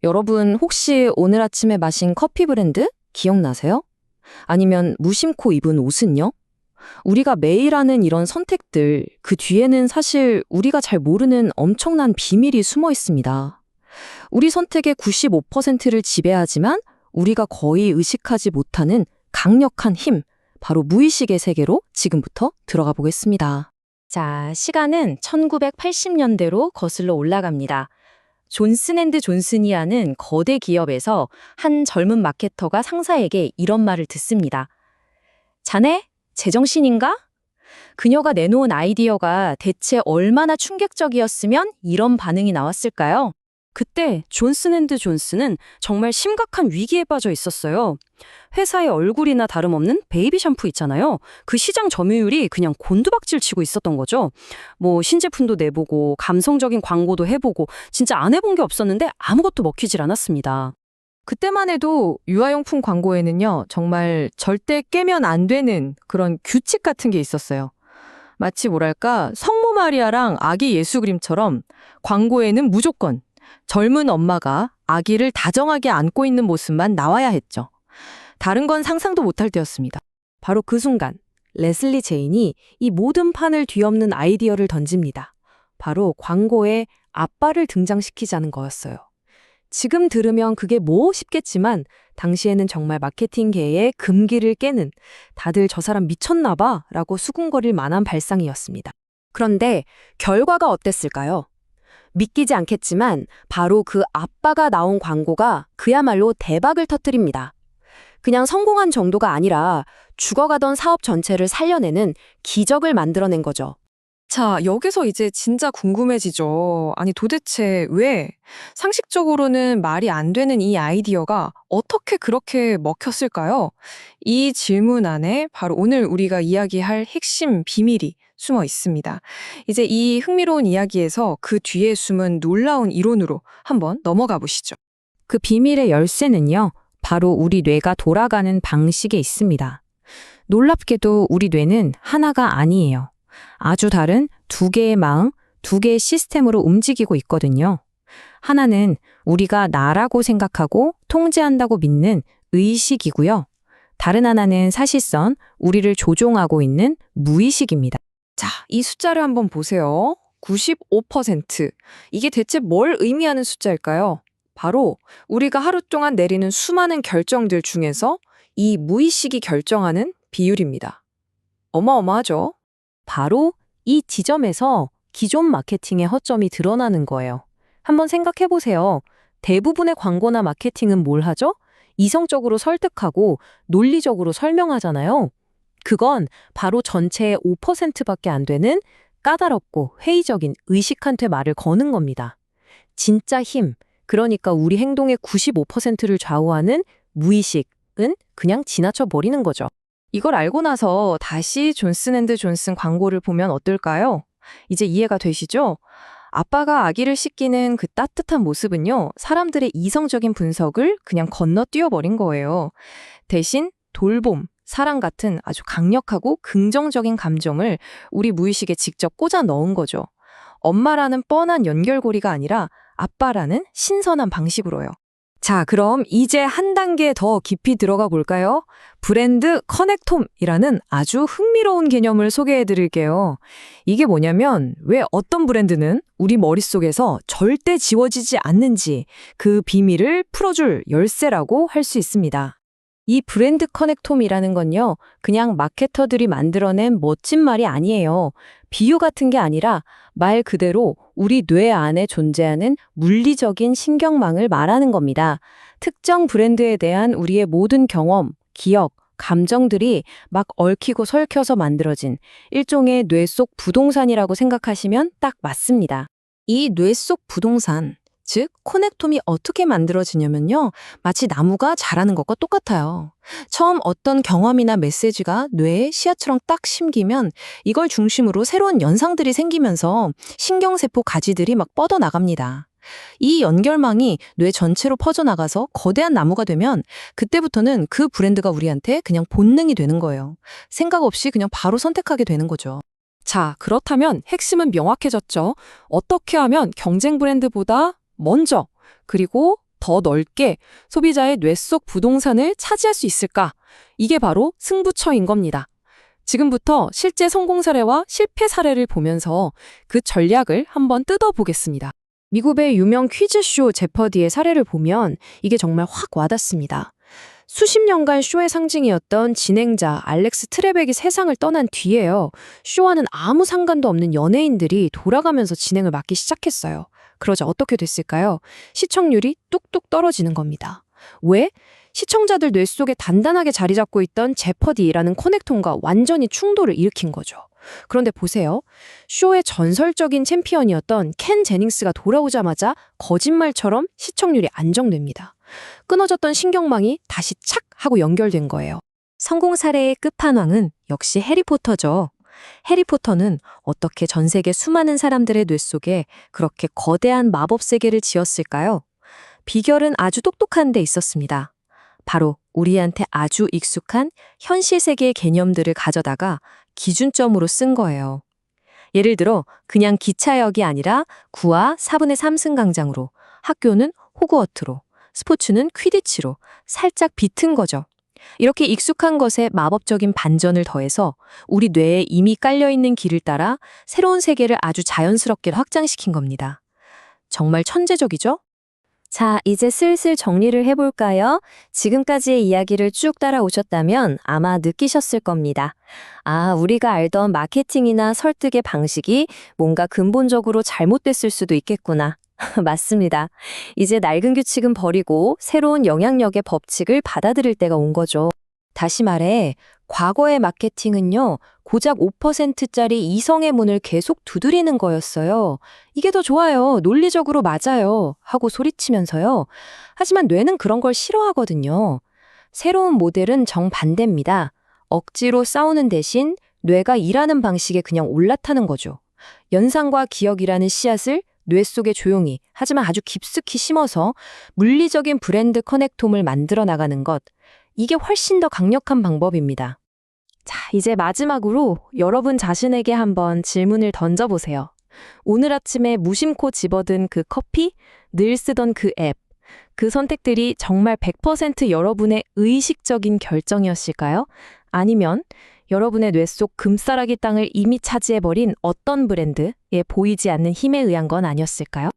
여러분 혹시 오늘 아침에 마신 커피 브랜드 기억나세요? 아니면 무심코 입은 옷은요? 우리가 매일 하는 이런 선택들, 그 뒤에는 사실 우리가 잘 모르는 엄청난 비밀이 숨어 있습니다. 우리 선택의 95%를 지배하지만 우리가 거의 의식하지 못하는 강력한 힘, 바로 무의식의 세계로 지금부터 들어가 보겠습니다. 자, 시간은 1980년대로 거슬러 올라갑니다. 존슨앤드존슨이라는 거대 기업에서 한 젊은 마케터가 상사에게 이런 말을 듣습니다. 자네, 제정신인가? 그녀가 내놓은 아이디어가 대체 얼마나 충격적이었으면 이런 반응이 나왔을까요? 그때 존슨앤드존슨은 정말 심각한 위기에 빠져 있었어요. 회사의 얼굴이나 다름없는 베이비 샴푸 있잖아요. 그 시장 점유율이 그냥 곤두박질 치고 있었던 거죠. 신제품도 내보고 감성적인 광고도 해보고 진짜 안 해본 게 없었는데 아무것도 먹히질 않았습니다. 그때만 해도 유아용품 광고에는요, 정말 절대 깨면 안 되는 그런 규칙 같은 게 있었어요. 마치 뭐랄까, 성모 마리아랑 아기 예수 그림처럼 광고에는 무조건 젊은 엄마가 아기를 다정하게 안고 있는 모습만 나와야 했죠. 다른 건 상상도 못할 때였습니다. 바로 그 순간 레슬리 제인이 이 모든 판을 뒤엎는 아이디어를 던집니다. 바로 광고에 아빠를 등장시키자는 거였어요. 지금 들으면 그게 뭐 싶겠지만 당시에는 정말 마케팅계의 금기를 깨는, 다들 저 사람 미쳤나 봐 라고 수군거릴 만한 발상이었습니다. 그런데 결과가 어땠을까요? 믿기지 않겠지만 바로 그 아빠가 나온 광고가 그야말로 대박을 터뜨립니다. 그냥 성공한 정도가 아니라 죽어가던 사업 전체를 살려내는 기적을 만들어낸 거죠. 자, 여기서 이제 진짜 궁금해지죠. 아니, 도대체 왜? 상식적으로는 말이 안 되는 이 아이디어가 어떻게 그렇게 먹혔을까요? 이 질문 안에 바로 오늘 우리가 이야기할 핵심 비밀이 숨어 있습니다. 이제 이 흥미로운 이야기에서 그 뒤에 숨은 놀라운 이론으로 한번 넘어가 보시죠. 그 비밀의 열쇠는요, 바로 우리 뇌가 돌아가는 방식에 있습니다. 놀랍게도 우리 뇌는 하나가 아니에요. 아주 다른 두 개의 마음, 두 개의 시스템으로 움직이고 있거든요. 하나는 우리가 나라고 생각하고 통제한다고 믿는 의식이고요. 다른 하나는 사실상 우리를 조종하고 있는 무의식입니다. 자, 이 숫자를 한번 보세요. 95%. 이게 대체 뭘 의미하는 숫자일까요? 바로 우리가 하루 동안 내리는 수많은 결정들 중에서 이 무의식이 결정하는 비율입니다. 어마어마하죠? 바로 이 지점에서 기존 마케팅의 허점이 드러나는 거예요. 한번 생각해 보세요. 대부분의 광고나 마케팅은 뭘 하죠? 이성적으로 설득하고 논리적으로 설명하잖아요. 그건 바로 전체의 5%밖에 안 되는 까다롭고 회의적인 의식한테 말을 거는 겁니다. 진짜 힘, 그러니까 우리 행동의 95%를 좌우하는 무의식은 그냥 지나쳐 버리는 거죠. 이걸 알고 나서 다시 존슨앤드존슨 광고를 보면 어떨까요? 이제 이해가 되시죠? 아빠가 아기를 씻기는 그 따뜻한 모습은요, 사람들의 이성적인 분석을 그냥 건너뛰어 버린 거예요. 대신 돌봄, 사랑 같은 아주 강력하고 긍정적인 감정을 우리 무의식에 직접 꽂아 넣은 거죠. 엄마라는 뻔한 연결고리가 아니라 아빠라는 신선한 방식으로요. 자, 그럼 이제 한 단계 더 깊이 들어가 볼까요? 브랜드 커넥톰이라는 아주 흥미로운 개념을 소개해 드릴게요. 이게 뭐냐면 왜 어떤 브랜드는 우리 머릿속에서 절대 지워지지 않는지 그 비밀을 풀어줄 열쇠라고 할 수 있습니다. 이 브랜드 커넥톰이라는 건요, 그냥 마케터들이 만들어낸 멋진 말이 아니에요. 비유 같은 게 아니라 말 그대로 우리 뇌 안에 존재하는 물리적인 신경망을 말하는 겁니다. 특정 브랜드에 대한 우리의 모든 경험, 기억, 감정들이 막 얽히고 설켜서 만들어진 일종의 뇌 속 부동산이라고 생각하시면 딱 맞습니다. 이 뇌 속 부동산, 즉 코넥톰이 어떻게 만들어지냐면요, 마치 나무가 자라는 것과 똑같아요. 처음 어떤 경험이나 메시지가 뇌에 씨앗처럼 딱 심기면 이걸 중심으로 새로운 연상들이 생기면서 신경세포 가지들이 막 뻗어나갑니다. 이 연결망이 뇌 전체로 퍼져나가서 거대한 나무가 되면 그때부터는 그 브랜드가 우리한테 그냥 본능이 되는 거예요. 생각 없이 그냥 바로 선택하게 되는 거죠. 자, 그렇다면 핵심은 명확해졌죠. 어떻게 하면 경쟁 브랜드보다 먼저, 그리고 더 넓게 소비자의 뇌 속 부동산을 차지할 수 있을까? 이게 바로 승부처인 겁니다. 지금부터 실제 성공 사례와 실패 사례를 보면서 그 전략을 한번 뜯어보겠습니다. 미국의 유명 퀴즈쇼 제퍼디의 사례를 보면 이게 정말 확 와닿습니다. 수십 년간 쇼의 상징이었던 진행자 알렉스 트레벡이 세상을 떠난 뒤에요. 쇼와는 아무 상관도 없는 연예인들이 돌아가면서 진행을 맡기 시작했어요. 그러자 어떻게 됐을까요? 시청률이 뚝뚝 떨어지는 겁니다. 왜? 시청자들 뇌 속에 단단하게 자리 잡고 있던 제퍼디라는 커넥톤과 완전히 충돌을 일으킨 거죠. 그런데 보세요. 쇼의 전설적인 챔피언이었던 켄 제닝스가 돌아오자마자 거짓말처럼 시청률이 안정됩니다. 끊어졌던 신경망이 다시 착 하고 연결된 거예요. 성공 사례의 끝판왕은 역시 해리포터죠. 해리포터는 어떻게 전 세계 수많은 사람들의 뇌 속에 그렇게 거대한 마법 세계를 지었을까요? 비결은 아주 똑똑한 데 있었습니다. 바로 우리한테 아주 익숙한 현실 세계의 개념들을 가져다가 기준점으로 쓴 거예요. 예를 들어 그냥 기차역이 아니라 9와 4분의 3승 강장으로, 학교는 호그와트로, 스포츠는 퀴디치로 살짝 비튼 거죠. 이렇게 익숙한 것에 마법적인 반전을 더해서 우리 뇌에 이미 깔려있는 길을 따라 새로운 세계를 아주 자연스럽게 확장시킨 겁니다. 정말 천재적이죠? 자, 이제 슬슬 정리를 해볼까요? 지금까지의 이야기를 쭉 따라오셨다면 아마 느끼셨을 겁니다. 아, 우리가 알던 마케팅이나 설득의 방식이 뭔가 근본적으로 잘못됐을 수도 있겠구나. 맞습니다. 이제 낡은 규칙은 버리고 새로운 영향력의 법칙을 받아들일 때가 온 거죠. 다시 말해, 과거의 마케팅은요, 고작 5%짜리 이성의 문을 계속 두드리는 거였어요. 이게 더 좋아요. 논리적으로 맞아요. 하고 소리치면서요. 하지만 뇌는 그런 걸 싫어하거든요. 새로운 모델은 정반대입니다. 억지로 싸우는 대신 뇌가 일하는 방식에 그냥 올라타는 거죠. 연상과 기억이라는 씨앗을 뇌 속에 조용히, 하지만 아주 깊숙이 심어서 물리적인 브랜드 커넥톰을 만들어 나가는 것. 이게 훨씬 더 강력한 방법입니다. 자, 이제 마지막으로 여러분 자신에게 한번 질문을 던져보세요. 오늘 아침에 무심코 집어든 그 커피, 늘 쓰던 그 앱, 그 선택들이 정말 100% 여러분의 의식적인 결정이었을까요? 아니면 여러분의 뇌 속 금싸라기 땅을 이미 차지해버린 어떤 브랜드에 보이지 않는 힘에 의한 건 아니었을까요?